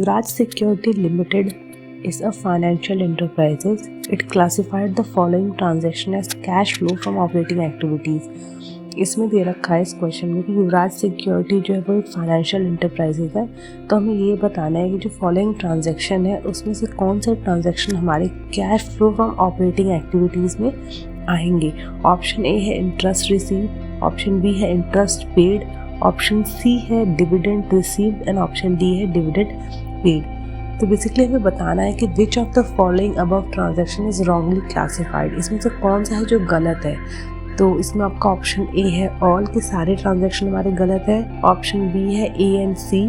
Yuvraj Security Limited is a financial enterprise. It classified the following transaction as cash flow from operating activities. इसमें दे रखा है इस question में कि युवराज security जो है वो एक फाइनेंशियल इंटरप्राइजेज है, तो हमें ये बताना है कि जो फॉलोइंग ट्रांजैक्शन है उसमें से कौन से ट्रांजैक्शन हमारे cash flow from operating activities में आएंगे। ऑप्शन ए है इंटरेस्ट रिसीव, ऑप्शन बी है इंटरेस्ट पेड, ऑप्शन सी है dividend received and option D है डिविडेंड पेड। तो बेसिकली हमें बताना है कि which of the following above transaction is wrongly classified, इसमें से कौन सा है जो गलत है। तो इसमें आपका ऑप्शन ए है ऑल के सारे ट्रांजैक्शन हमारे गलत है, ऑप्शन बी है A and C,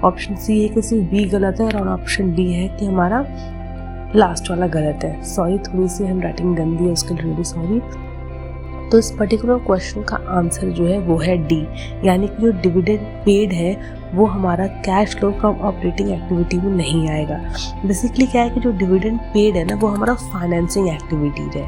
option C है कि सिर्फ बी गलत है और ऑप्शन डी है कि हमारा लास्ट वाला गलत है। सॉरी, थोड़ी सी हैंड राइटिंग गंदी है, उसके लिए रियली सॉरी। तो इस पर्टिकुलर क्वेश्चन का आंसर जो है वो है डी, यानी कि जो डिविडेंड पेड है वो हमारा cash flow from operating activity में नहीं आएगा। बेसिकली क्या है कि जो डिविडेंड पेड है ना वो हमारा फाइनेंसिंग एक्टिविटी है।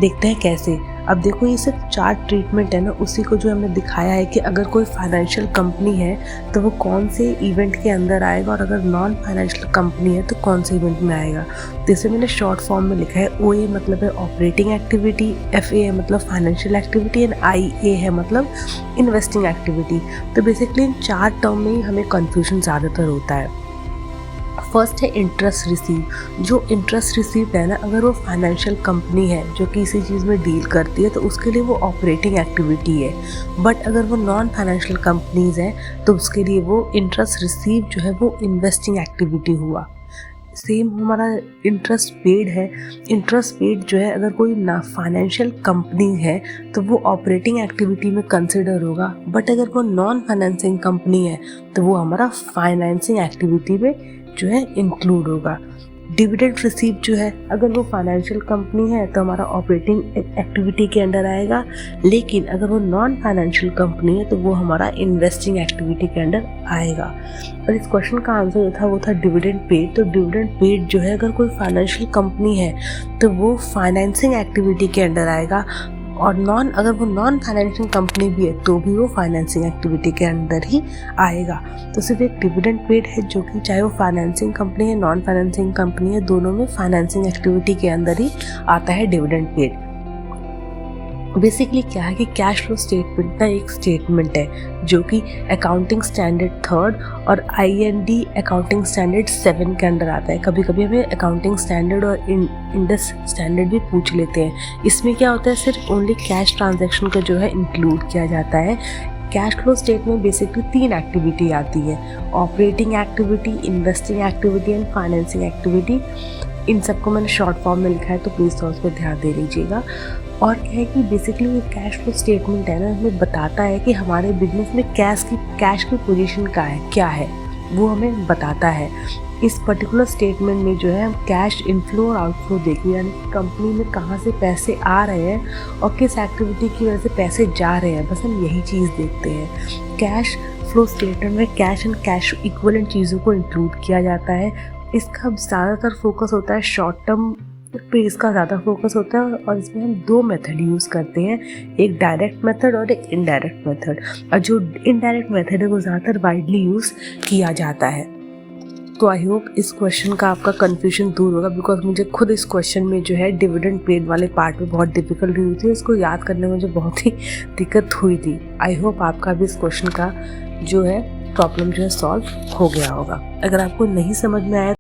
देखते हैं कैसे। अब देखो ये सिर्फ चार्ट ट्रीटमेंट है ना, उसी को जो हमने दिखाया है कि अगर कोई फाइनेंशियल कंपनी है तो वो कौन से इवेंट के अंदर आएगा और अगर नॉन फाइनेंशियल कंपनी है तो कौन से इवेंट में आएगा। जैसे मैंने शॉर्ट फॉर्म में लिखा है, ओ ए मतलब है ऑपरेटिंग एक्टिविटी, एफ ए है मतलब फाइनेंशियल एक्टिविटी एंड आई ए है मतलब इन्वेस्टिंग एक्टिविटी। तो बेसिकली इन चार टर्म में ही हमें कन्फ्यूजन ज़्यादातर होता है। फर्स्ट है इंटरेस्ट रिसीव। जो इंटरेस्ट रिसीव है ना, अगर वो फाइनेंशियल कंपनी है जो किसी चीज़ में डील करती है तो उसके लिए वो ऑपरेटिंग एक्टिविटी है, बट अगर वो नॉन फाइनेंशियल कंपनीज हैं तो उसके लिए वो इंटरेस्ट रिसीव जो है वो इन्वेस्टिंग एक्टिविटी हुआ। सेम हमारा इंटरेस्ट पेड है। इंटरेस्ट पेड जो है अगर कोई ना फाइनेंशियल कंपनी है तो वो ऑपरेटिंग एक्टिविटी में कंसिडर होगा, बट अगर वो नॉन फाइनेंसिंग कंपनी है तो वो हमारा फाइनेंसिंग एक्टिविटी में जो है इंक्लूड होगा। डिविडेंड रिसीव जो है अगर वो फाइनेंशियल कंपनी है तो हमारा ऑपरेटिंग एक्टिविटी के अंडर आएगा, लेकिन अगर वो नॉन फाइनेंशियल कंपनी है तो वो हमारा इन्वेस्टिंग एक्टिविटी के अंडर आएगा। और इस क्वेश्चन का आंसर जो था वो था डिविडेंड पेड। तो डिविडेंड पेड जो है अगर कोई फाइनेंशियल कंपनी है तो वो फाइनेंसिंग एक्टिविटी के अंडर आएगा, और अगर वो नॉन फाइनेंशियल कंपनी भी है तो भी वो फाइनेंसिंग एक्टिविटी के अंदर ही आएगा। तो सिर्फ एक डिविडेंड पेड है जो कि चाहे वो फाइनेंसिंग कंपनी है नॉन फाइनेंसिंग कंपनी है, दोनों में फाइनेंसिंग एक्टिविटी के अंदर ही आता है डिविडेंड पेड। बेसिकली क्या है कि कैश फ्लो स्टेटमेंट ना एक स्टेटमेंट है जो कि अकाउंटिंग स्टैंडर्ड 3 और IND अकाउंटिंग स्टैंडर्ड 7 के अंदर आता है। कभी कभी हमें अकाउंटिंग स्टैंडर्ड और इंडस स्टैंडर्ड भी पूछ लेते हैं। इसमें क्या होता है, सिर्फ ओनली कैश ट्रांजैक्शन का जो है इंक्लूड किया जाता है। कैश फ्लो स्टेट में बेसिकली 3 एक्टिविटी आती है, operating activity, investing activity and financing activity. इन सबको मैंने शॉर्ट फॉर्म में लिखा है तो प्लीज़ थोड़ा उस पर ध्यान दे लीजिएगा। और क्या है कि बेसिकली ये कैश फ्लो स्टेटमेंट है ना, हमें बताता है कि हमारे बिजनेस में कैश की पोजीशन क्या है वो हमें बताता है। इस पर्टिकुलर स्टेटमेंट में जो है हम कैश इनफ्लो और आउटफ्लो देखें, यानी कंपनी में कहाँ से पैसे आ रहे हैं और किस एक्टिविटी की वजह से पैसे जा रहे हैं, बस हम यही चीज़ देखते हैं। कैश फ्लो स्टेटमेंट में कैश एंड कैश इक्विवेलेंट चीज़ों को इंक्लूड किया जाता है। इसका ज़्यादातर फोकस होता है शॉर्ट टर्म पे, इसका ज़्यादा फोकस होता है और इसमें हम 2 मेथड यूज़ करते हैं, एक डायरेक्ट मेथड और एक इनडायरेक्ट मेथड। और जो इनडायरेक्ट मेथड है वो ज़्यादातर वाइडली यूज़ किया जाता है। तो आई होप इस क्वेश्चन का आपका कन्फ्यूजन दूर होगा, बिकॉज मुझे खुद इस क्वेश्चन में जो है डिविडेंड पेड वाले पार्ट में बहुत डिफिकल्टी हुई थी, इसको याद करने में मुझे बहुत ही दिक्कत हुई थी। आई होप आपका भी इस क्वेश्चन का जो है प्रॉब्लम जो है सॉल्व हो गया होगा। अगर आपको नहीं समझ में आया